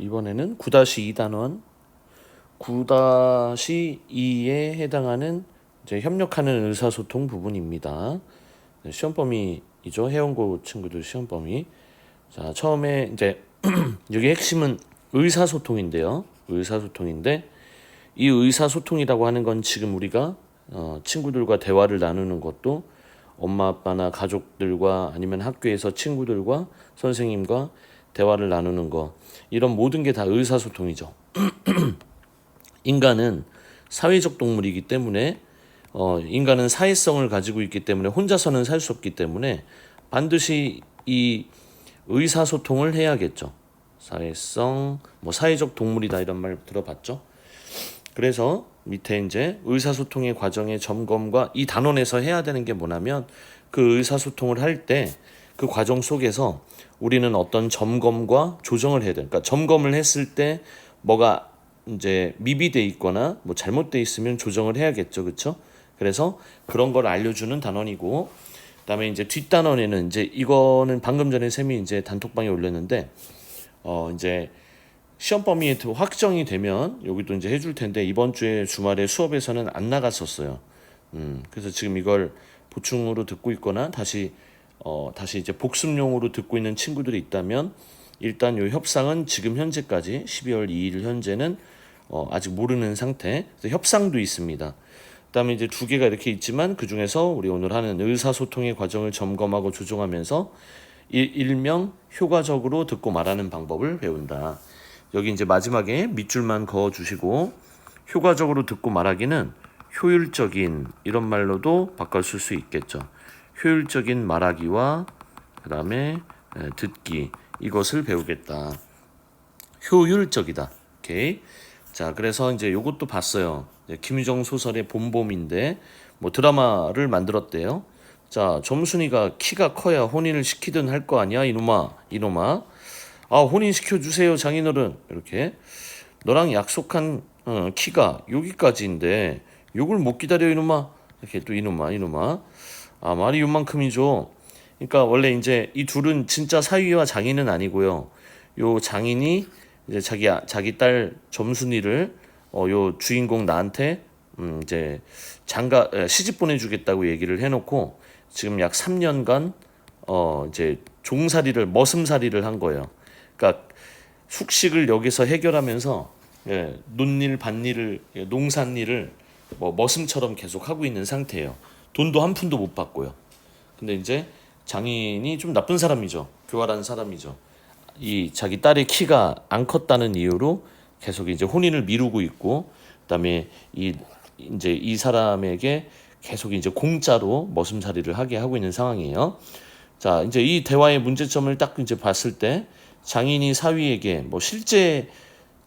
이번에는 9-2 단원 9-2에 해당하는 이제 협력하는 의사소통 부분입니다. 시험 범위이죠. 해운고 친구들 시험 범위. 자, 처음에 이제 여기 핵심은 의사소통인데요. 의사소통인데 이 의사소통이라고 하는 건 지금 우리가 친구들과 대화를 나누는 것도 엄마 아빠나 가족들과 아니면 학교에서 친구들과 선생님과 대화를 나누는 거 이런 모든 게 다 의사소통이죠. 인간은 사회적 동물이기 때문에 인간은 사회성을 가지고 있기 때문에 혼자서는 살 수 없기 때문에 반드시 이 의사소통을 해야겠죠. 사회성, 뭐 사회적 동물이다 이런 말 들어봤죠? 그래서 밑에 이제 의사소통의 과정의 점검과 이 단원에서 해야 되는 게 뭐냐면 그 의사소통을 할 때 그 과정 속에서 우리는 어떤 점검과 조정을 해야 돼요. 그러니까 점검을 했을 때 뭐가 이제 미비돼 있거나 뭐 잘못돼 있으면 조정을 해야겠죠, 그렇죠? 그래서 그런 걸 알려주는 단원이고, 그다음에 이제 뒷단원에는 이제 이거는 방금 전에 쌤이 이제 단톡방에 올렸는데 이제 시험 범위에 확정이 되면 여기도 이제 해줄 텐데 이번 주에 주말에 수업에서는 안 나갔었어요. 그래서 지금 이걸 보충으로 듣고 있거나 다시 이제 복습용으로 듣고 있는 친구들이 있다면 일단 요 협상은 지금 현재까지 12월 2일 현재는 아직 모르는 상태. 그래서 협상도 있습니다. 그다음에 이제 두 개가 이렇게 있지만 그 중에서 우리 오늘 하는 의사소통의 과정을 점검하고 조정하면서 일명 효과적으로 듣고 말하는 방법을 배운다. 여기 이제 마지막에 밑줄만 그어주시고 효과적으로 듣고 말하기는 효율적인 이런 말로도 바꿔 쓸 수 있겠죠. 효율적인 말하기와 그 다음에 듣기 이것을 배우겠다. 효율적이다. 오케이. 자, 그래서 이제 요것도 봤어요. 김유정 소설의 봄봄인데 뭐 드라마를 만들었대요. 자, 점순이가 키가 커야 혼인을 시키든 할 거 아니야, 이놈아. 아, 혼인 시켜주세요, 장인어른. 이렇게 너랑 약속한 키가 여기까지인데 요걸 못 기다려, 이놈아. 이렇게 또 이놈아. 아, 말이 요만큼이죠. 그러니까 원래 이제 이 둘은 진짜 사위와 장인은 아니고요. 요 장인이 이제 자기 딸 점순이를 요 주인공 나한테 이제 시집 보내주겠다고 얘기를 해놓고 지금 약 3년간 이제 머슴살이를 한 거예요. 그러니까 숙식을 여기서 해결하면서 논일 밭일을 농산일을 뭐 머슴처럼 계속 하고 있는 상태예요. 돈도 한 푼도 못 받고요. 근데 이제 장인이 좀 나쁜 사람이죠. 교활한 사람이죠. 이 자기 딸의 키가 안 컸다는 이유로 계속 이제 혼인을 미루고 있고, 그다음에 이제 이 사람에게 계속 이제 공짜로 머슴살이를 하게 하고 있는 상황이에요. 자, 이제 이 대화의 문제점을 딱 이제 봤을 때 장인이 사위에게 뭐 실제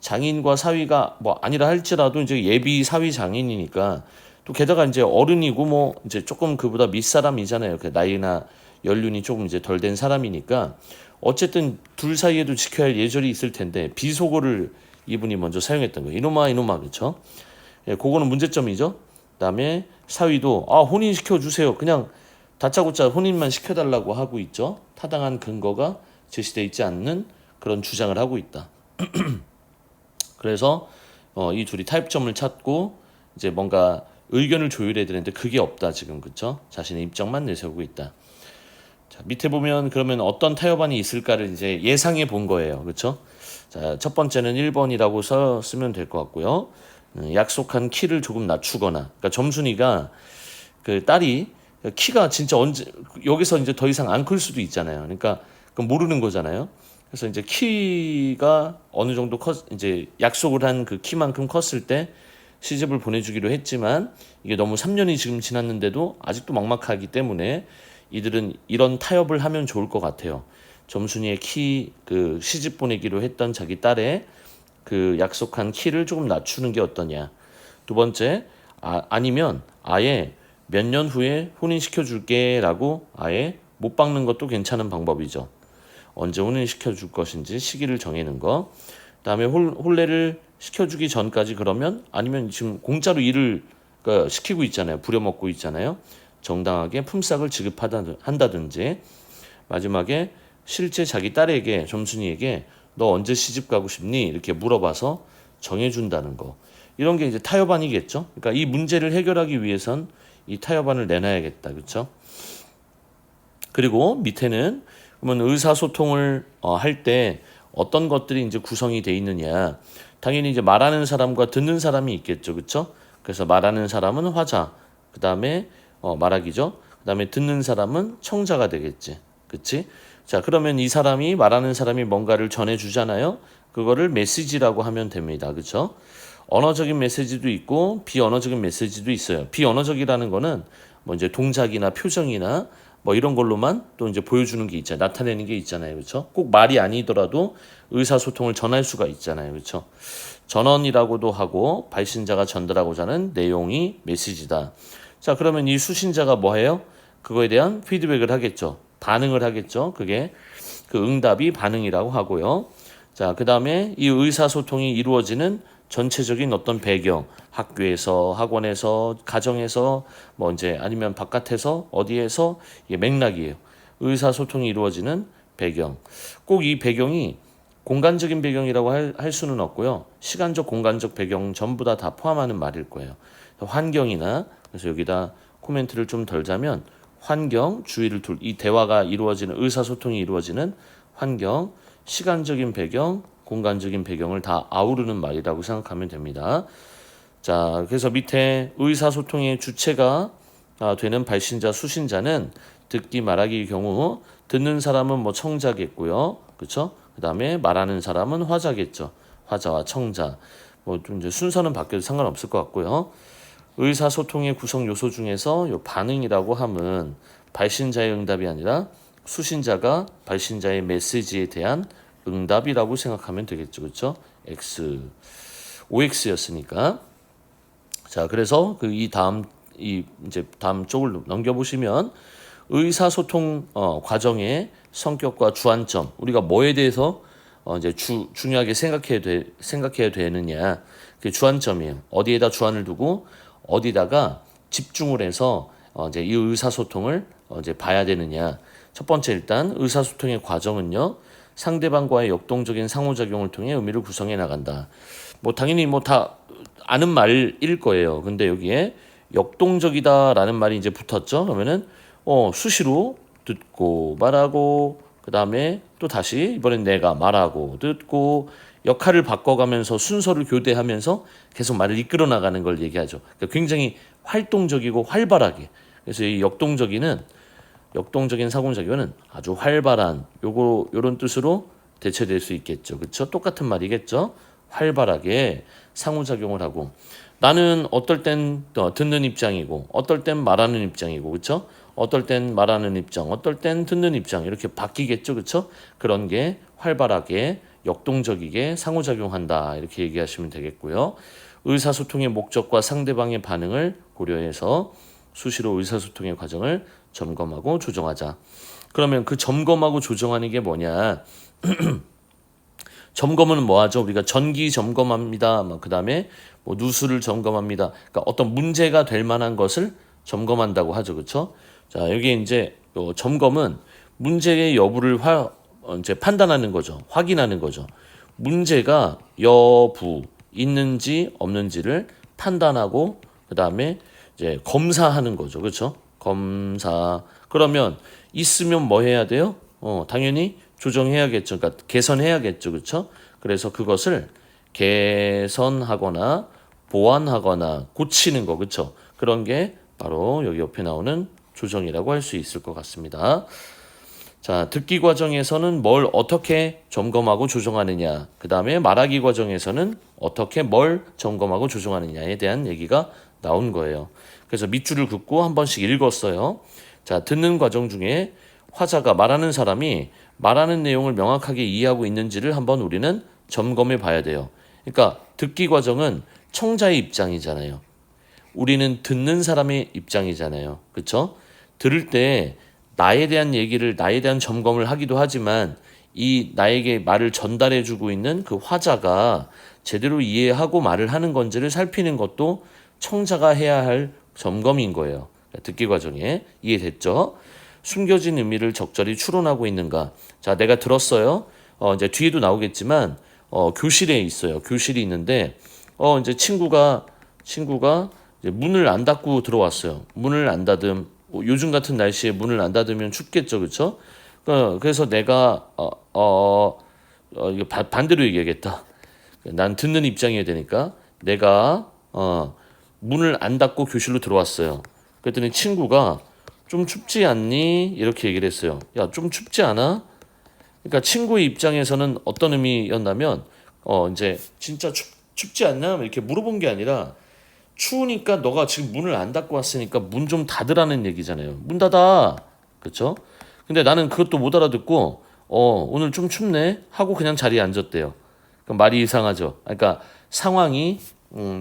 장인과 사위가 뭐 아니라 할지라도 이제 예비 사위 장인이니까 또 게다가 이제 어른이고 뭐 이제 조금 그보다 윗사람이잖아요. 그 나이나 연륜이 조금 이제 덜 된 사람이니까 어쨌든 둘 사이에도 지켜야 할 예절이 있을 텐데 비속어를 이분이 먼저 사용했던 거예요. 이놈아 그렇죠? 예, 그거는 문제점이죠. 그다음에 사위도 혼인 시켜주세요. 그냥 다짜고짜 혼인만 시켜달라고 하고 있죠. 타당한 근거가 제시되어 있지 않는 그런 주장을 하고 있다. 그래서 이 둘이 타협점을 찾고 이제 뭔가 의견을 조율해야 되는데 그게 없다 지금, 그렇죠? 자신의 입장만 내세우고 있다. 자, 밑에 보면 그러면 어떤 타협안이 있을까를 이제 예상해 본 거예요, 그렇죠? 자, 첫 번째는 1번이라고 쓰면 될 것 같고요. 약속한 키를 조금 낮추거나, 그러니까 점순이가 그 딸이 키가 진짜 여기서 이제 더 이상 안 클 수도 있잖아요. 그러니까 그건 모르는 거잖아요. 그래서 이제 키가 어느 정도 이제 약속을 한 그 키만큼 컸을 때 시집을 보내주기로 했지만 이게 너무 3년이 지금 지났는데도 아직도 막막하기 때문에 이들은 이런 타협을 하면 좋을 것 같아요. 점순이의 그 시집 보내기로 했던 자기 딸의 그 약속한 키를 조금 낮추는 게 어떠냐. 두 번째, 아니면 아예 몇 년 후에 혼인시켜줄게라고 아예 못 박는 것도 괜찮은 방법이죠. 언제 혼인시켜줄 것인지 시기를 정해는 거. 그다음에 혼례를 시켜주기 전까지 그러면 아니면 지금 공짜로 일을 시키고 있잖아요. 부려먹고 있잖아요. 정당하게 품삯을 지급한다든지. 마지막에 실제 자기 딸에게 점순이에게 너 언제 시집 가고 싶니? 이렇게 물어봐서 정해준다는 거. 이런 게 이제 타협안이겠죠. 그러니까 이 문제를 해결하기 위해선 이 타협안을 내놔야겠다. 그렇죠? 그리고 밑에는 그러면 의사소통을 할 때 어떤 것들이 이제 구성이 돼 있느냐. 당연히 이제 말하는 사람과 듣는 사람이 있겠죠. 그렇죠? 그래서 말하는 사람은 화자, 그다음에 말하기죠. 그다음에 듣는 사람은 청자가 되겠지. 그렇지? 자, 그러면 이 사람이 말하는 사람이 뭔가를 전해 주잖아요. 그거를 메시지라고 하면 됩니다. 그렇죠? 언어적인 메시지도 있고 비언어적인 메시지도 있어요. 비언어적이라는 거는 뭐 이제 동작이나 표정이나 뭐 이런 걸로만 또 이제 보여주는 게 있잖아요. 나타내는 게 있잖아요. 그렇죠? 꼭 말이 아니더라도 의사소통을 전할 수가 있잖아요. 그렇죠? 전언이라고도 하고 발신자가 전달하고자 하는 내용이 메시지다. 자, 그러면 이 수신자가 뭐 해요? 그거에 대한 피드백을 하겠죠. 반응을 하겠죠. 그게 그 응답이 반응이라고 하고요. 자, 그다음에 이 의사소통이 이루어지는 전체적인 어떤 배경, 학교에서, 학원에서, 가정에서, 뭐 이제 아니면 바깥에서, 어디에서 이게 맥락이에요. 의사소통이 이루어지는 배경. 꼭 이 배경이 공간적인 배경이라고 할 수는 없고요. 시간적, 공간적 배경 전부 다 포함하는 말일 거예요. 환경이나 그래서 여기다 코멘트를 좀 덜자면 환경, 주의를 이 대화가 이루어지는 의사소통이 이루어지는 환경, 시간적인 배경, 공간적인 배경을 다 아우르는 말이라고 생각하면 됩니다. 자, 그래서 밑에 의사소통의 주체가 되는 발신자, 수신자는 듣기, 말하기의 경우 듣는 사람은 뭐 청자겠고요. 그렇죠? 그다음에 말하는 사람은 화자겠죠. 화자와 청자. 뭐 좀 이제 순서는 바뀌어도 상관없을 것 같고요. 의사소통의 구성 요소 중에서 요 반응이라고 함은 발신자의 응답이 아니라 수신자가 발신자의 메시지에 대한 응답이라고 생각하면 되겠죠. 그렇죠? X, OX였으니까. 자, 그래서 이제 다음 쪽을 넘겨보시면 의사소통 과정의 성격과 주안점, 우리가 뭐에 대해서 이제 중요하게 생각해야 되느냐, 그게 주안점이에요. 어디에다 주안을 두고 어디다가 집중을 해서 이제 이 의사소통을 이제 봐야 되느냐. 첫 번째 일단 의사소통의 과정은요. 상대방과의 역동적인 상호작용을 통해 의미를 구성해 나간다. 뭐 당연히 뭐 다 아는 말일 거예요. 근데 여기에 역동적이다라는 말이 이제 붙었죠. 그러면은 수시로 듣고 말하고 그다음에 또 다시 이번엔 내가 말하고 듣고 역할을 바꿔가면서 순서를 교대하면서 계속 말을 이끌어 나가는 걸 얘기하죠. 그러니까 굉장히 활동적이고 활발하게. 그래서 이 역동적인 사고작용은 아주 활발한 요런 뜻으로 대체될 수 있겠죠. 그렇죠? 똑같은 말이겠죠. 활발하게 상호작용을 하고 나는 어떨 땐 듣는 입장이고 어떨 땐 말하는 입장이고 그렇죠? 어떨 땐 말하는 입장, 어떨 땐 듣는 입장 이렇게 바뀌겠죠. 그렇죠? 그런 게 활발하게 역동적이게 상호작용한다. 이렇게 얘기하시면 되겠고요. 의사소통의 목적과 상대방의 반응을 고려해서 수시로 의사소통의 과정을 점검하고 조정하자. 그러면 그 점검하고 조정하는 게 뭐냐? 점검은 뭐 하죠? 우리가 전기 점검합니다. 그다음에 뭐 누수를 점검합니다. 그러니까 어떤 문제가 될 만한 것을 점검한다고 하죠. 그렇죠? 자, 여기 이제 점검은 문제의 여부를 이제 판단하는 거죠. 확인하는 거죠. 문제가 여부 있는지 없는지를 판단하고 그다음에 이제 검사하는 거죠. 그렇죠? 검사. 그러면 있으면 뭐 해야 돼요? 당연히 조정해야겠죠. 그러니까 개선해야겠죠. 그렇죠? 그래서 그것을 개선하거나 보완하거나 고치는 거. 그렇죠? 그런 게 바로 여기 옆에 나오는 조정이라고 할 수 있을 것 같습니다. 자, 듣기 과정에서는 뭘 어떻게 점검하고 조정하느냐. 그다음에 말하기 과정에서는 어떻게 뭘 점검하고 조정하느냐에 대한 얘기가 나온 거예요. 그래서 밑줄을 긋고 한 번씩 읽었어요. 자, 듣는 과정 중에 화자가 말하는 사람이 말하는 내용을 명확하게 이해하고 있는지를 한번 우리는 점검해 봐야 돼요. 그러니까 듣기 과정은 청자의 입장이잖아요. 우리는 듣는 사람의 입장이잖아요. 그렇죠? 들을 때 나에 대한 점검을 하기도 하지만 이 나에게 말을 전달해 주고 있는 그 화자가 제대로 이해하고 말을 하는 건지를 살피는 것도 청자가 해야 할 점검인 거예요. 듣기 과정에 이해됐죠? 숨겨진 의미를 적절히 추론하고 있는가? 자, 내가 들었어요. 이제 뒤에도 나오겠지만 교실에 있어요. 교실이 있는데 이제 친구가 이제 문을 안 닫고 들어왔어요. 문을 안 닫음. 요즘 같은 날씨에 문을 안 닫으면 춥겠죠, 그렇죠? 그래서 내가 이거 반대로 얘기하겠다. 난 듣는 입장이어야 되니까 내가 문을 안 닫고 교실로 들어왔어요. 그랬더니 친구가 좀 춥지 않니? 이렇게 얘기를 했어요. 야, 좀 춥지 않아? 그러니까 친구의 입장에서는 어떤 의미였냐면 이제 진짜 춥지 않냐? 이렇게 물어본 게 아니라 추우니까 너가 지금 문을 안 닫고 왔으니까 문 좀 닫으라는 얘기잖아요. 문 닫아. 그렇죠? 근데 나는 그것도 못 알아듣고 오늘 좀 춥네 하고 그냥 자리에 앉았대요. 그러니까 말이 이상하죠. 그러니까 상황이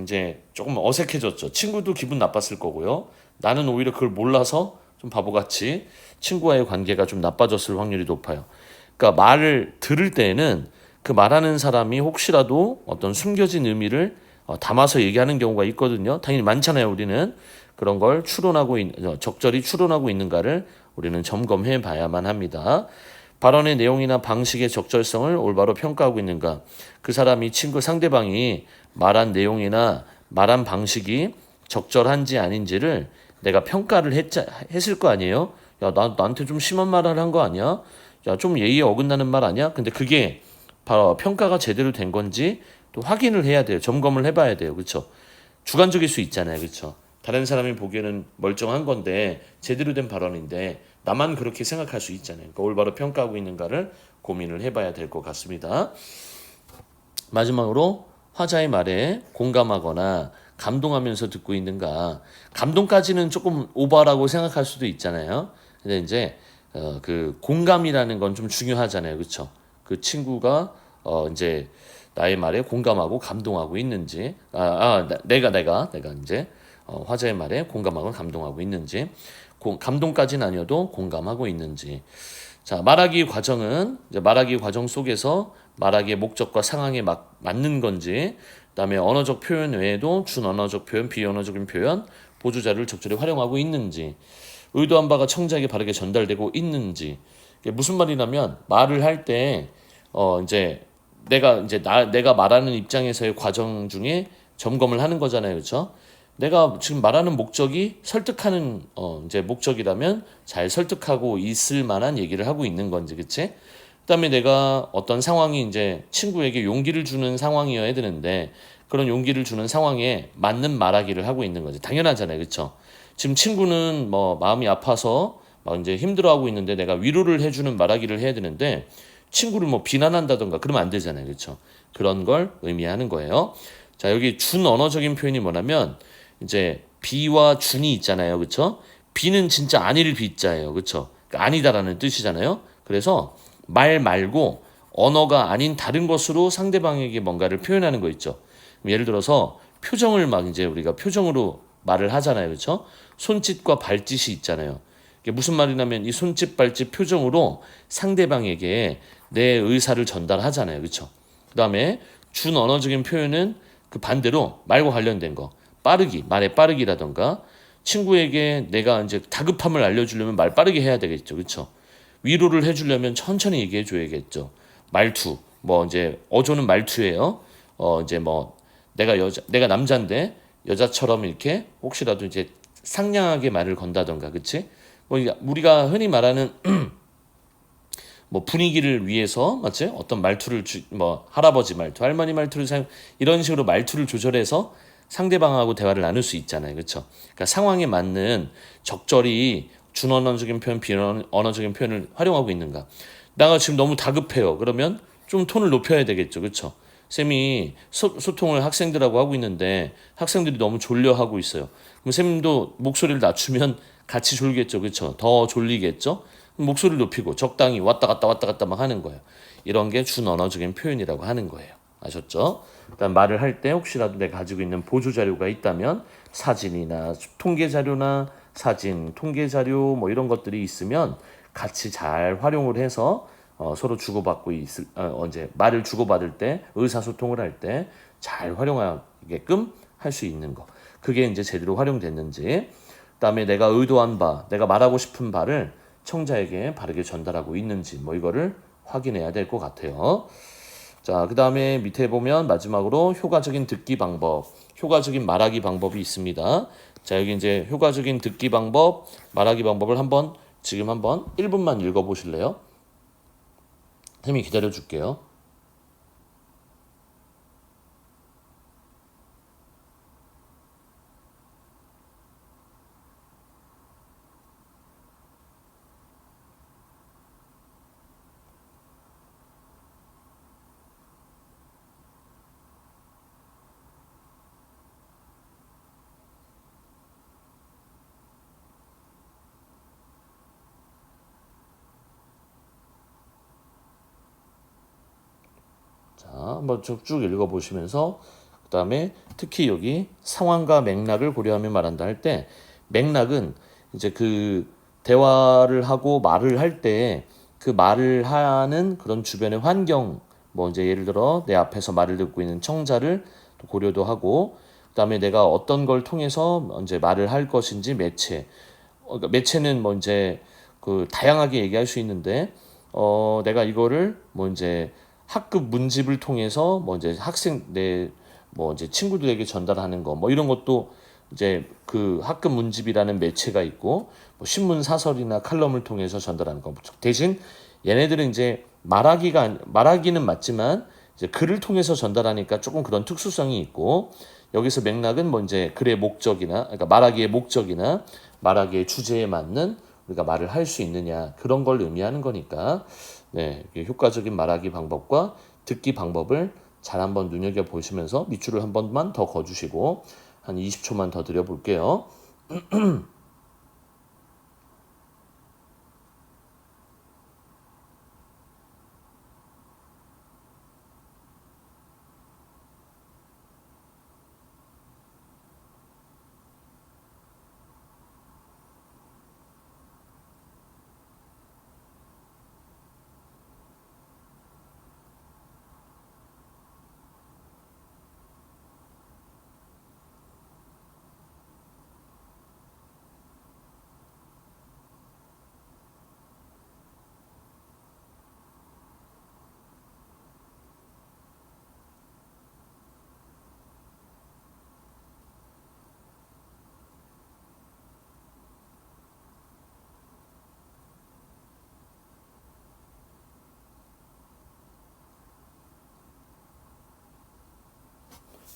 이제 조금 어색해졌죠. 친구도 기분 나빴을 거고요. 나는 오히려 그걸 몰라서 좀 바보같이 친구와의 관계가 좀 나빠졌을 확률이 높아요. 그러니까 말을 들을 때에는 그 말하는 사람이 혹시라도 어떤 숨겨진 의미를 담아서 얘기하는 경우가 있거든요. 당연히 많잖아요. 우리는 그런 걸 적절히 추론하고 있는가를 우리는 점검해 봐야만 합니다. 발언의 내용이나 방식의 적절성을 올바로 평가하고 있는가. 그 사람이 상대방이 말한 내용이나 말한 방식이 적절한지 아닌지를 내가 평가를 했을 거 아니에요. 야, 나한테 좀 심한 말을 한 거 아니야? 야, 좀 예의에 어긋나는 말 아니야? 근데 그게 바로 평가가 제대로 된 건지 또 확인을 해야 돼요. 점검을 해봐야 돼요. 그렇죠? 주관적일 수 있잖아요. 그렇죠? 다른 사람이 보기에는 멀쩡한 건데 제대로 된 발언인데 나만 그렇게 생각할 수 있잖아요. 그러니까 올바로 평가하고 있는가를 고민을 해봐야 될 것 같습니다. 마지막으로 화자의 말에 공감하거나 감동하면서 듣고 있는가. 감동까지는 조금 오버라고 생각할 수도 있잖아요. 근데 이제 그 공감이라는 건 좀 중요하잖아요. 그렇죠? 그 친구가 이제 나의 말에 공감하고 감동하고 있는지, 내가 이제 화자의 말에 공감하고 감동하고 있는지, 감동까지는 아니어도 공감하고 있는지. 자, 말하기 과정은 이제 말하기 과정 속에서 말하기의 목적과 상황에 맞는 건지, 그다음에 언어적 표현 외에도 준언어적 표현, 비언어적인 표현, 보조자료를 적절히 활용하고 있는지, 의도한 바가 청자에게 바르게 전달되고 있는지. 이게 무슨 말이냐면 말을 할 때 이제 내가 말하는 입장에서의 과정 중에 점검을 하는 거잖아요. 그렇죠? 내가 지금 말하는 목적이 설득하는 이제 목적이라면 잘 설득하고 있을 만한 얘기를 하고 있는 건지, 그치? 그다음에 내가 어떤 상황이 이제 친구에게 용기를 주는 상황이어야 되는데 그런 용기를 주는 상황에 맞는 말하기를 하고 있는 거지. 당연하잖아요, 그렇죠? 지금 친구는 뭐 마음이 아파서 막 이제 힘들어하고 있는데 내가 위로를 해주는 말하기를 해야 되는데 친구를 뭐 비난한다던가 그러면 안 되잖아요, 그렇죠? 그런 걸 의미하는 거예요. 자, 여기 준언어적인 표현이 뭐냐면 이제 비와 준이 있잖아요, 그렇죠? 비는 진짜 아닐 비자예요, 그렇죠? 그러니까 아니다라는 뜻이잖아요. 그래서 말 말고 언어가 아닌 다른 것으로 상대방에게 뭔가를 표현하는 거 있죠. 예를 들어서 표정을 막 이제 우리가 표정으로 말을 하잖아요, 그렇죠? 손짓과 발짓이 있잖아요. 이게 무슨 말이냐면 이 손짓, 발짓, 표정으로 상대방에게 내 의사를 전달하잖아요, 그렇죠? 그다음에 준언어적인 표현은 그 반대로 말과 관련된 거, 말의 빠르기라던가 친구에게 내가 이제 다급함을 알려주려면 말 빠르게 해야 되겠죠, 그렇죠? 위로를 해주려면 천천히 얘기해 줘야겠죠. 말투, 뭐 이제 어조는 말투예요. 이제 뭐 내가 남자인데 여자처럼 이렇게 혹시라도 이제 상냥하게 말을 건다던가, 그치? 뭐 우리가 흔히 말하는 뭐 분위기를 위해서 맞지? 어떤 말투를 뭐 할아버지 말투, 할머니 말투를 이런 식으로 말투를 조절해서 상대방하고 대화를 나눌 수 있잖아요, 그렇죠? 그러니까 상황에 맞는 적절히 준언어적인 표현, 비언어적인 표현을 활용하고 있는가? 내가 지금 너무 다급해요. 그러면 좀 톤을 높여야 되겠죠, 그렇죠? 쌤이 소통을 학생들하고 하고 있는데 학생들이 너무 졸려하고 있어요. 그럼 쌤도 목소리를 낮추면 같이 졸겠죠, 그렇죠? 더 졸리겠죠? 목소리를 높이고 적당히 왔다 갔다 막 하는 거예요. 이런 게 준언어적인 표현이라고 하는 거예요. 아셨죠? 그러니까 말을 할 때 혹시라도 내가 가지고 있는 보조 자료가 있다면 사진이나 통계 자료나 통계 자료 뭐 이런 것들이 있으면 같이 잘 활용을 해서 서로 주고받고 이제 말을 주고받을 때 의사소통을 할 때 잘 활용하게끔 할 수 있는 거. 그게 이제 제대로 활용됐는지. 그다음에 내가 말하고 싶은 바를 청자에게 바르게 전달하고 있는지 뭐 이거를 확인해야 될 것 같아요. 자, 그 다음에 밑에 보면 마지막으로 효과적인 듣기 방법, 효과적인 말하기 방법이 있습니다. 자, 여기 이제 효과적인 듣기 방법, 말하기 방법을 지금 한번 1분만 읽어보실래요? 선생님이 기다려줄게요. 자, 한번 쭉 읽어보시면서 그 다음에 특히 여기 상황과 맥락을 고려하며 말한다 할 때 맥락은 이제 그 대화를 하고 말을 할 때 그 말을 하는 그런 주변의 환경 뭐 이제 예를 들어 내 앞에서 말을 듣고 있는 청자를 고려도 하고 그다음에 내가 어떤 걸 통해서 이제 말을 할 것인지 매체 그러니까 매체는 뭐 이제 그 다양하게 얘기할 수 있는데 내가 이거를 뭐 이제 학급 문집을 통해서 뭐 이제 학생 내 뭐 이제 친구들에게 전달하는 거 뭐 이런 것도 이제 그 학급 문집이라는 매체가 있고 뭐 신문 사설이나 칼럼을 통해서 전달하는 거 대신 얘네들은 이제 말하기는 맞지만 이제 글을 통해서 전달하니까 조금 그런 특수성이 있고 여기서 맥락은 뭐 이제 글의 목적이나 그러니까 말하기의 목적이나 말하기의 주제에 맞는 우리가 말을 할 수 있느냐 그런 걸 의미하는 거니까 네, 효과적인 말하기 방법과 듣기 방법을 잘 한번 눈여겨 보시면서 밑줄을 한 번만 더 그어주시고 한 20초만 더 드려볼게요.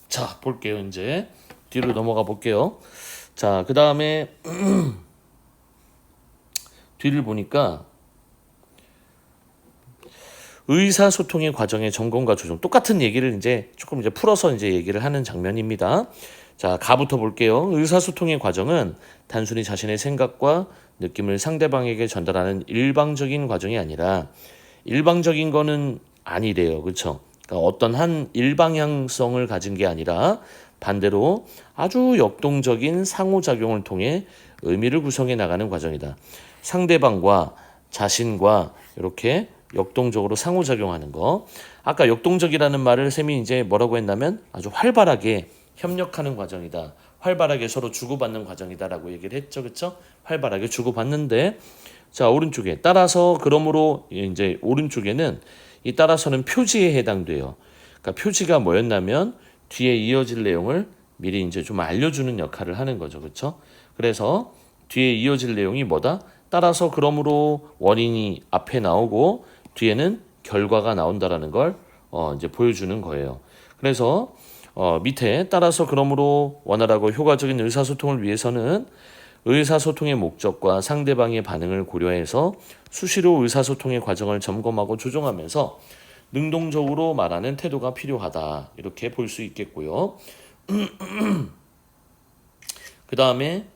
자, 볼게요. 이제 뒤로 넘어가 볼게요. 자, 그 다음에 뒤를 보니까 의사소통의 과정의 점검과 조정 똑같은 얘기를 이제 조금 이제 풀어서 이제 얘기를 하는 장면입니다. 자, 가부터 볼게요. 의사소통의 과정은 단순히 자신의 생각과 느낌을 상대방에게 전달하는 일방적인 과정이 아니라 일방적인 거는 아니래요. 그렇죠? 그러니까 어떤 한 일방향성을 가진 게 아니라 반대로 아주 역동적인 상호작용을 통해 의미를 구성해 나가는 과정이다. 상대방과 자신과 이렇게 역동적으로 상호작용하는 거. 아까 역동적이라는 말을 쌤이 이제 뭐라고 했냐면 아주 활발하게 협력하는 과정이다. 활발하게 서로 주고받는 과정이다라고 얘기를 했죠. 그렇죠? 활발하게 주고받는데 자, 오른쪽에 따라서 그러므로 이제 오른쪽에는 이 따라서는 표지에 해당돼요. 그러니까 표지가 뭐였냐면 뒤에 이어질 내용을 미리 이제 좀 알려주는 역할을 하는 거죠. 그렇죠? 그래서 뒤에 이어질 내용이 뭐다? 따라서 그러므로 원인이 앞에 나오고 뒤에는 결과가 나온다라는 걸 이제 보여주는 거예요. 그래서 밑에 따라서 그러므로 원활하고 효과적인 의사소통을 위해서는 의사소통의 목적과 상대방의 반응을 고려해서 수시로 의사소통의 과정을 점검하고 조정하면서 능동적으로 말하는 태도가 필요하다. 이렇게 볼 수 있겠고요. 그 다음에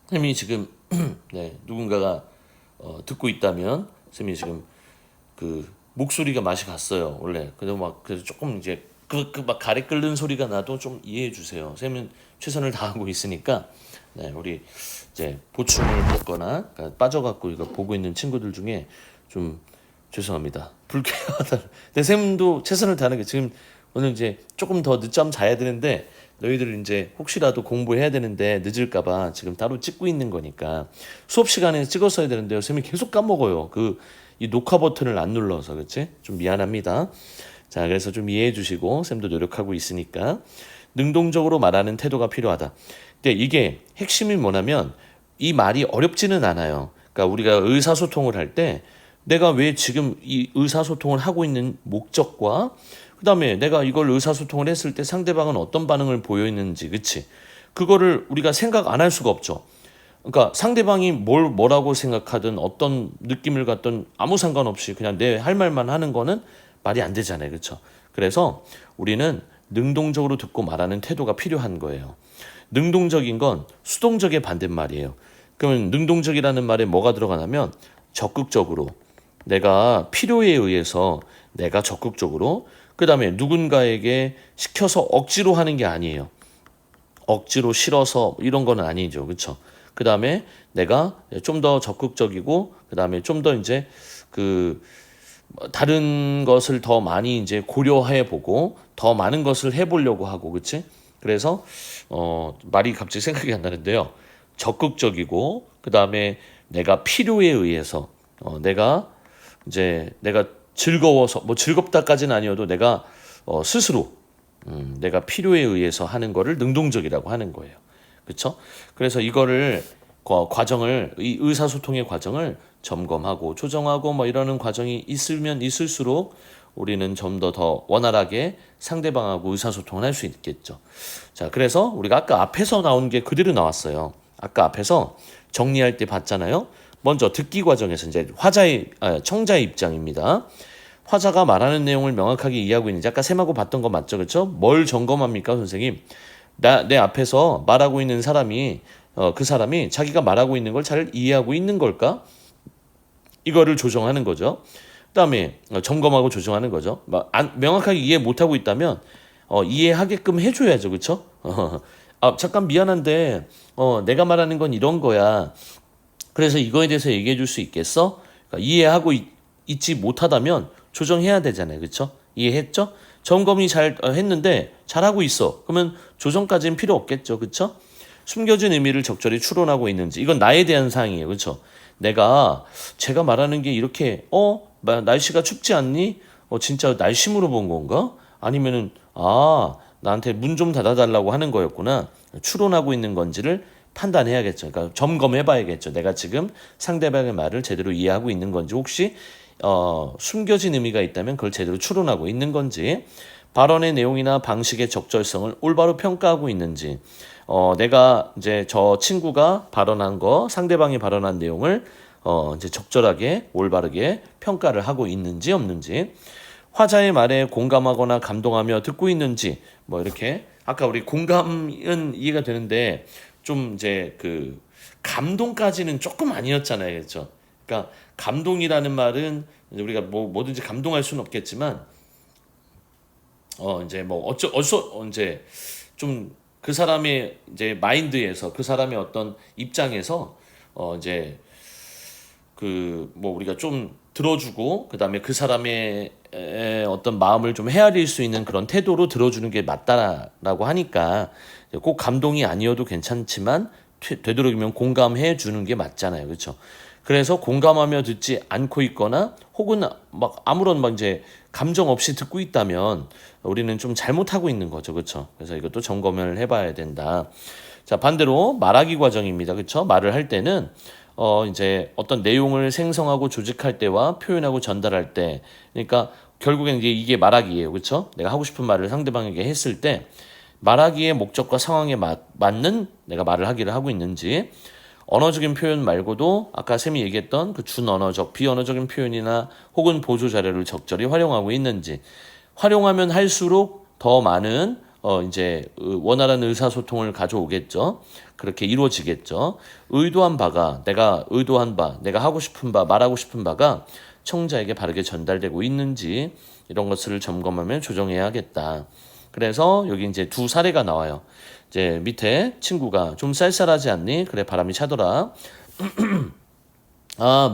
쌤이 지금 네, 누군가가 듣고 있다면 쌤이 지금 그 목소리가 맛이 갔어요. 원래 그래서 조금 이제 막 가래 끓는 소리가 나도 좀 이해해 주세요. 쌤은 최선을 다하고 있으니까 네, 우리 이제 보충을 먹거나 그러니까 빠져갖고 이거 보고 있는 친구들 중에 좀 죄송합니다. 불쾌하다. 내 쌤도 최선을 다하는 게 지금 오늘 이제 조금 더 늦잠 자야 되는데 너희들 이제 혹시라도 공부해야 되는데 늦을까봐 지금 따로 찍고 있는 거니까 수업 시간에 찍었어야 되는데요. 선생님이 계속 까먹어요. 이 녹화 버튼을 안 눌러서 그렇지? 좀 미안합니다. 자, 그래서 좀 이해해 주시고 쌤도 노력하고 있으니까 능동적으로 말하는 태도가 필요하다. 근데 이게 핵심이 뭐냐면 이 말이 어렵지는 않아요. 그러니까 우리가 의사소통을 할 때 내가 왜 지금 이 의사소통을 하고 있는 목적과 그다음에 내가 이걸 의사소통을 했을 때 상대방은 어떤 반응을 보여있는지, 그치? 그거를 우리가 생각 안 할 수가 없죠. 그러니까 상대방이 뭐라고 생각하든 어떤 느낌을 갖든 아무 상관없이 그냥 내 할 말만 하는 거는 말이 안 되잖아요. 그렇죠? 그래서 우리는 능동적으로 듣고 말하는 태도가 필요한 거예요. 능동적인 건 수동적의 반대말이에요. 그러면 능동적이라는 말에 뭐가 들어가냐면 적극적으로 내가 필요에 의해서 내가 적극적으로 그 다음에 누군가에게 시켜서 억지로 하는 게 아니에요. 억지로 싫어서 이런 거는 아니죠. 그렇죠? 그 다음에 내가 좀 더 적극적이고 그 다음에 좀 더 이제 다른 것을 더 많이 이제 고려해 보고 더 많은 것을 해보려고 하고 그치? 그래서 말이 갑자기 생각이 안 나는데요. 적극적이고 그 다음에 내가 필요에 의해서 내가 즐거워서 뭐 즐겁다까지는 아니어도 내가 스스로 내가 필요에 의해서 하는 거를 능동적이라고 하는 거예요. 그렇죠? 그래서 이거를 과정을 이 의사소통의 과정을 점검하고 조정하고 뭐 이러는 과정이 있으면 있을수록 우리는 좀 더 원활하게 상대방하고 의사소통을 할 수 있겠죠. 자, 그래서 우리가 아까 앞에서 나온 게 그대로 나왔어요. 아까 앞에서 정리할 때 봤잖아요. 먼저 듣기 과정에서 이제 청자의 입장입니다. 화자가 말하는 내용을 명확하게 이해하고 있는지 아까 쌤하고 봤던 거 맞죠? 그렇죠? 뭘 점검합니까, 선생님? 내 앞에서 말하고 있는 사람이 그 사람이 자기가 말하고 있는 걸 잘 이해하고 있는 걸까? 이거를 조정하는 거죠. 그다음에 점검하고 조정하는 거죠. 명확하게 이해 못하고 있다면 이해하게끔 해줘야죠. 그렇죠? 잠깐 미안한데 내가 말하는 건 이런 거야. 그래서 이거에 대해서 얘기해 줄 수 있겠어? 그러니까 이해하고 있지 못하다면 조정해야 되잖아요. 그렇죠? 이해했죠? 점검이 잘 했는데 잘하고 있어. 그러면 조정까지는 필요 없겠죠. 그렇죠? 숨겨진 의미를 적절히 추론하고 있는지. 이건 나에 대한 사항이에요. 그렇죠? 제가 말하는 게 이렇게 날씨가 춥지 않니? 진짜 날씨 물어본 건가? 아니면은 나한테 문 좀 닫아달라고 하는 거였구나. 추론하고 있는 건지를 판단해야겠죠. 그러니까 점검해봐야겠죠. 내가 지금 상대방의 말을 제대로 이해하고 있는 건지 혹시 숨겨진 의미가 있다면 그걸 제대로 추론하고 있는 건지 발언의 내용이나 방식의 적절성을 올바로 평가하고 있는지 내가 이제 저 친구가 발언한 거 상대방이 발언한 내용을 이제 적절하게 올바르게 평가를 하고 있는지 없는지 화자의 말에 공감하거나 감동하며 듣고 있는지 뭐 이렇게 아까 우리 공감은 이해가 되는데 좀 이제 감동까지는 조금 아니었잖아요. 그렇죠? 그러니까 감동이라는 말은 우리가 뭐든지 감동할 수는 없겠지만 이제 이제 좀 그 사람의 이제 마인드에서 그 사람의 어떤 입장에서 이제 우리가 좀 들어주고 그다음에 그 사람의 어떤 마음을 좀 헤아릴 수 있는 그런 태도로 들어주는 게 맞다라고 하니까 꼭 감동이 아니어도 괜찮지만 되도록이면 공감해 주는 게 맞잖아요. 그렇죠? 그래서 공감하며 듣지 않고 있거나 혹은 아무런 이제 감정 없이 듣고 있다면 우리는 좀 잘못하고 있는 거죠. 그렇죠? 그래서 이것도 점검을 해봐야 된다. 자, 반대로 말하기 과정입니다. 그렇죠? 말을 할 때는 이제 어떤 내용을 생성하고 조직할 때와 표현하고 전달할 때 그러니까 결국엔 이게 말하기예요. 그렇죠? 내가 하고 싶은 말을 상대방에게 했을 때 말하기의 목적과 상황에 맞는 내가 말을 하기를 하고 있는지 언어적인 표현 말고도 아까 쌤이 얘기했던 그 준언어적, 비언어적인 표현이나 혹은 보조 자료를 적절히 활용하고 있는지 활용하면 할수록 더 많은 이제 원활한 의사소통을 가져오겠죠. 그렇게 이루어지겠죠. 내가 의도한 바, 내가 하고 싶은 바, 말하고 싶은 바가 청자에게 바르게 전달되고 있는지 이런 것을 점검하면 조정해야겠다. 그래서 여기 이제 두 사례가 나와요. 이제 밑에 친구가 좀 쌀쌀하지 않니? 그래 바람이 차더라.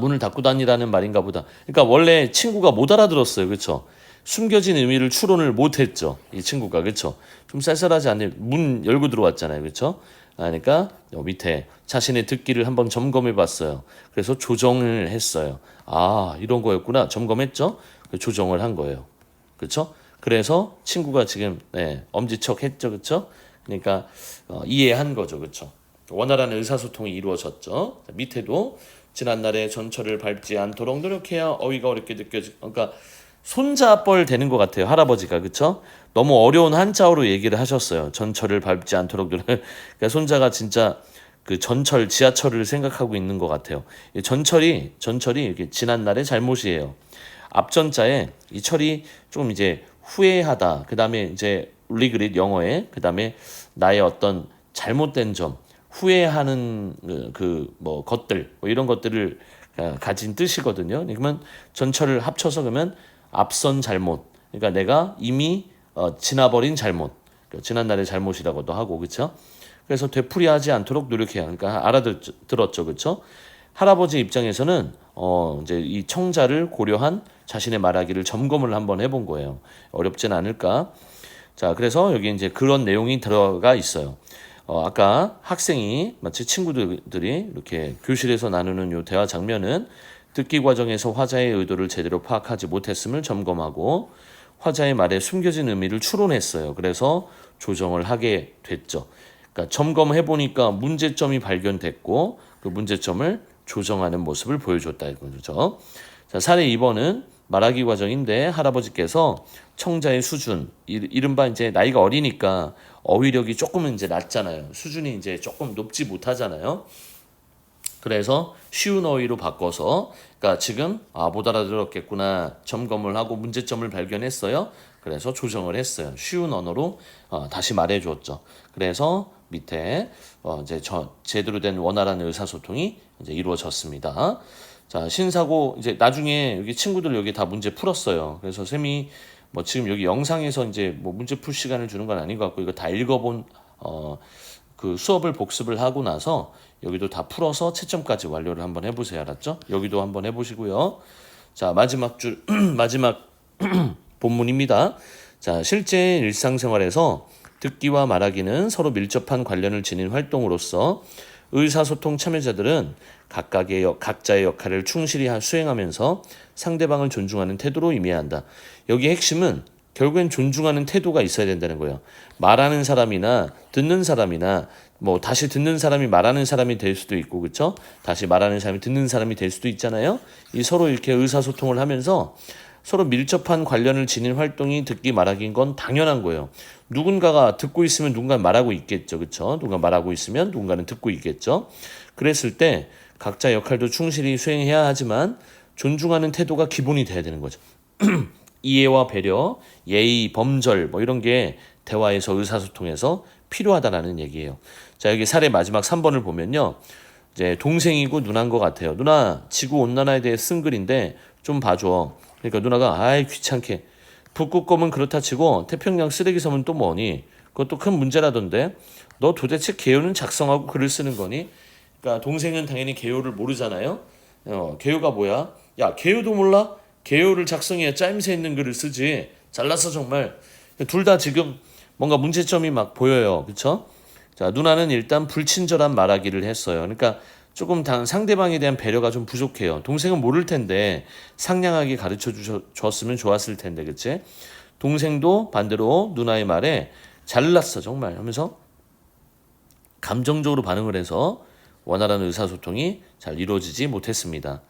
문을 닫고 다니라는 말인가 보다. 그러니까 원래 친구가 못 알아들었어요. 그렇죠? 숨겨진 의미를 추론을 못했죠. 이 친구가 그렇죠. 좀 쌀쌀하지 않네. 문 열고 들어왔잖아요, 그렇죠? 그러니까 밑에 자신의 듣기를 한번 점검해봤어요. 그래서 조정을 했어요. 아 이런 거였구나. 점검했죠. 조정을 한 거예요. 그렇죠? 그래서 친구가 지금 엄지척했죠, 그렇죠? 그러니까 이해한 거죠, 그렇죠? 원활한 의사소통이 이루어졌죠. 밑에도 지난날의 전철을 밟지 않도록 노력해야 어휘가 어렵게 느껴지. 그러니까 손자뻘 되는 것 같아요, 할아버지가 그렇죠? 너무 어려운 한자어로 얘기를 하셨어요. 전철을 밟지 않도록 노력. 그러니까 손자가 진짜 그 전철, 지하철을 생각하고 있는 것 같아요. 전철이 이게 지난날의 잘못이에요. 앞전자에 이 철이 좀 이제 후회하다. 그 다음에 이제 리그릿 영어에 그 다음에 나의 어떤 잘못된 점, 후회하는 뭐 것들 뭐 이런 것들을 가진 뜻이거든요. 그러면 전철을 합쳐서 그러면 앞선 잘못. 그러니까 내가 이미 지나버린 잘못. 그러니까 지난날의 잘못이라고도 하고 그렇죠. 그래서 되풀이하지 않도록 노력해야. 그러니까 알아들었죠, 그렇죠. 할아버지 입장에서는 이제 이 청자를 고려한 자신의 말하기를 점검을 한번 해본 거예요. 어렵진 않을까. 자, 그래서 여기 이제 그런 내용이 들어가 있어요. 아까 학생이 마치 친구들이 이렇게 교실에서 나누는 요 대화 장면은 듣기 과정에서 화자의 의도를 제대로 파악하지 못했음을 점검하고 화자의 말에 숨겨진 의미를 추론했어요. 그래서 조정을 하게 됐죠. 그러니까 점검해 보니까 문제점이 발견됐고 그 문제점을 조정하는 모습을 보여줬다 이거죠. 자, 사례 2번은 말하기 과정인데 할아버지께서 청자의 수준, 이른바 이제 나이가 어리니까 어휘력이 조금은 이제 낮잖아요. 수준이 이제 조금 높지 못하잖아요. 그래서 쉬운 어휘로 바꿔서 그러니까 지금 못 알아들었겠구나 점검을 하고 문제점을 발견했어요. 그래서 조정을 했어요. 쉬운 언어로 다시 말해줬죠. 그래서 밑에 이제 제대로 된 원활한 의사소통이 이제 이루어졌습니다. 자, 신사고 이제 나중에 여기 친구들 여기 다 문제 풀었어요. 그래서 쌤이 뭐 지금 여기 영상에서 이제 뭐 문제 풀 시간을 주는 건 아닌 것 같고 이거 다 읽어본 그 수업을 복습을 하고 나서 여기도 다 풀어서 채점까지 완료를 한번 해보세요. 알았죠? 여기도 한번 해보시고요. 자, 마지막 줄 마지막 본문입니다. 자, 실제 일상생활에서 듣기와 말하기는 서로 밀접한 관련을 지닌 활동으로서 의사소통 참여자들은 각자의 역할을 충실히 수행하면서 상대방을 존중하는 태도로 임해야 한다. 여기 핵심은 결국엔 존중하는 태도가 있어야 된다는 거예요. 말하는 사람이나 듣는 사람이나 뭐 다시 듣는 사람이 말하는 사람이 될 수도 있고 그렇죠? 다시 말하는 사람이 듣는 사람이 될 수도 있잖아요. 이 서로 이렇게 의사소통을 하면서 서로 밀접한 관련을 지닌 활동이 듣기 말하기인 건 당연한 거예요. 누군가가 듣고 있으면 누군가는 말하고 있겠죠. 그렇죠? 누군가 말하고 있으면 누군가는 듣고 있겠죠. 그랬을 때 각자 역할도 충실히 수행해야 하지만 존중하는 태도가 기본이 돼야 되는 거죠. 이해와 배려, 예의, 범절 뭐 이런 게 대화에서 의사소통에서 필요하다라는 얘기예요. 자, 여기 사례 마지막 3번을 보면요. 이제 동생이고 누나인 것 같아요. 누나 지구온난화에 대해 쓴 글인데 좀 봐줘. 그러니까 누나가 아이 귀찮게 북극곰은 그렇다 치고 태평양 쓰레기섬은 또 뭐니? 그것도 큰 문제라던데 너 도대체 개요는 작성하고 글을 쓰는 거니? 그러니까 동생은 당연히 개요를 모르잖아요. 개요가 뭐야? 야 개요도 몰라? 개요를 작성해야 짜임새 있는 글을 쓰지. 잘났어 정말. 둘 다 지금 뭔가 문제점이 막 보여요. 그렇죠? 자, 누나는 일단 불친절한 말하기를 했어요. 그러니까 조금 상대방에 대한 배려가 좀 부족해요. 동생은 모를 텐데 상냥하게 가르쳐 줬으면 좋았을 텐데, 그치? 동생도 반대로 누나의 말에 잘났어 정말 하면서 감정적으로 반응을 해서 원활한 의사소통이 잘 이루어지지 못했습니다.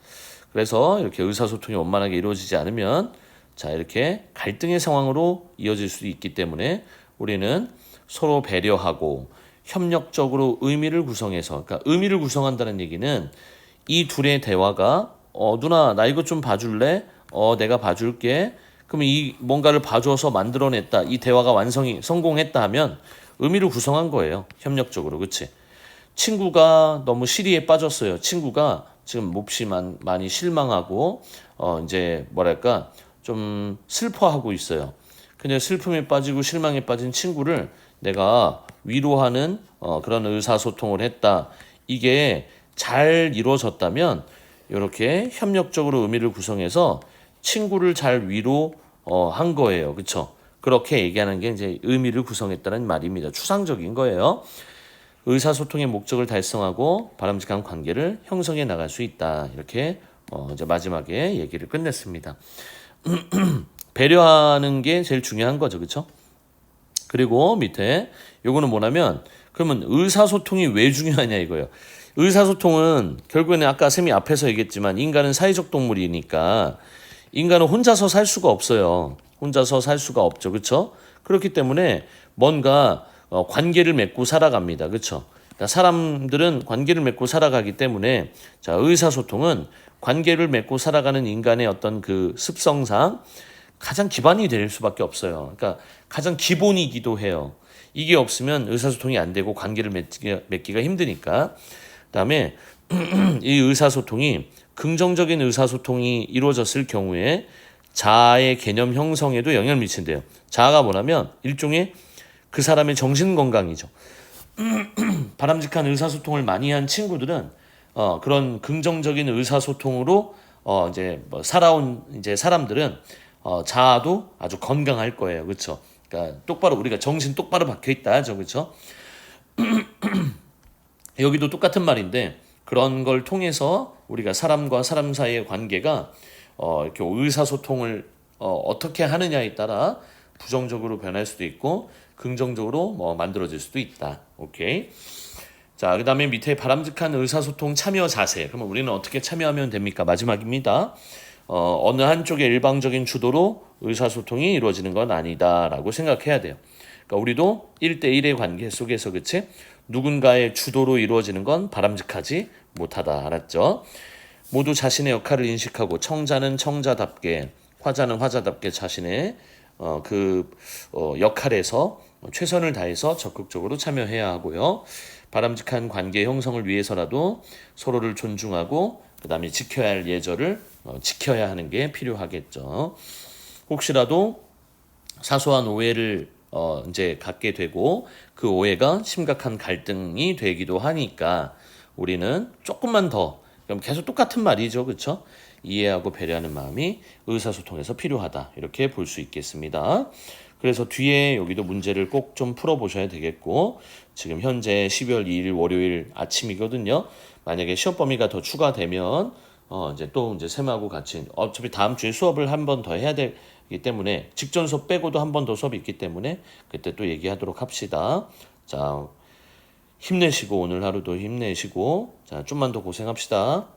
그래서 이렇게 의사소통이 원만하게 이루어지지 않으면 자 이렇게 갈등의 상황으로 이어질 수도 있기 때문에 우리는 서로 배려하고 협력적으로 의미를 구성해서 그러니까 의미를 구성한다는 얘기는 이 둘의 대화가 누나 나 이것 좀 봐줄래? 내가 봐줄게. 그러면 이 뭔가를 봐줘서 만들어냈다. 이 대화가 성공했다 하면 의미를 구성한 거예요. 협력적으로. 그치? 친구가 너무 시리에 빠졌어요. 친구가 지금 몹시 많이 실망하고 이제 뭐랄까 좀 슬퍼하고 있어요. 근데 슬픔에 빠지고 실망에 빠진 친구를 내가 위로하는 그런 의사소통을 했다. 이게 잘 이루어졌다면 이렇게 협력적으로 의미를 구성해서 친구를 잘 한 거예요. 그렇죠? 그렇게 얘기하는 게 이제 의미를 구성했다는 말입니다. 추상적인 거예요. 의사소통의 목적을 달성하고 바람직한 관계를 형성해 나갈 수 있다. 이렇게 이제 마지막에 얘기를 끝냈습니다. 배려하는 게 제일 중요한 거죠. 그렇죠? 그리고 밑에 요거는 뭐냐면 그러면 의사소통이 왜 중요하냐 이거예요. 의사소통은 결국에는 아까 쌤이 앞에서 얘기했지만 인간은 사회적 동물이니까 인간은 혼자서 살 수가 없어요. 혼자서 살 수가 없죠. 그렇죠? 그렇기 때문에 뭔가 관계를 맺고 살아갑니다. 그렇죠? 그러니까 사람들은 관계를 맺고 살아가기 때문에 자, 의사소통은 관계를 맺고 살아가는 인간의 어떤 그 습성상 가장 기반이 될 수밖에 없어요. 그러니까 가장 기본이기도 해요. 이게 없으면 의사소통이 안 되고 관계를 맺기가 힘드니까. 그다음에 이 의사소통이 긍정적인 의사소통이 이루어졌을 경우에 자아의 개념 형성에도 영향을 미친대요. 자아가 뭐냐면 일종의 그 사람의 정신 건강이죠. 바람직한 의사소통을 많이 한 친구들은 그런 긍정적인 의사소통으로 이제 뭐 살아온 이제 사람들은 자아도 아주 건강할 거예요. 그렇죠? 그러니까 똑바로 우리가 정신 똑바로 박혀 있다죠. 그렇죠? 여기도 똑같은 말인데 그런 걸 통해서 우리가 사람과 사람 사이의 관계가 이렇게 의사소통을 어떻게 하느냐에 따라 부정적으로 변할 수도 있고 긍정적으로 뭐 만들어질 수도 있다. 오케이. 자, 그다음에 밑에 바람직한 의사소통 참여 자세. 그러면 우리는 어떻게 참여하면 됩니까? 마지막입니다. 어느 한쪽의 일방적인 주도로 의사소통이 이루어지는 건 아니다라고 생각해야 돼요. 그러니까 우리도 1대1의 관계 속에서 그치? 누군가의 주도로 이루어지는 건 바람직하지 못하다. 알았죠? 모두 자신의 역할을 인식하고 청자는 청자답게 화자는 화자답게 자신의 역할에서 최선을 다해서 적극적으로 참여해야 하고요. 바람직한 관계 형성을 위해서라도 서로를 존중하고 그다음에 지켜야 할 예절을 지켜야 하는 게 필요하겠죠. 혹시라도 사소한 오해를 이제 갖게 되고 그 오해가 심각한 갈등이 되기도 하니까 우리는 조금만 더 그럼 계속 똑같은 말이죠. 그렇죠? 이해하고 배려하는 마음이 의사소통에서 필요하다. 이렇게 볼 수 있겠습니다. 그래서 뒤에 여기도 문제를 꼭 좀 풀어보셔야 되겠고 지금 현재 12월 2일 월요일 아침이거든요. 만약에 시험 범위가 더 추가되면 이제 또 이제 쌤하고 같이 어차피 다음 주에 수업을 한 번 더 해야 되기 때문에 직전 수업 빼고도 한 번 더 수업이 있기 때문에 그때 또 얘기하도록 합시다. 자, 힘내시고 오늘 하루도 힘내시고 자, 좀만 더 고생합시다.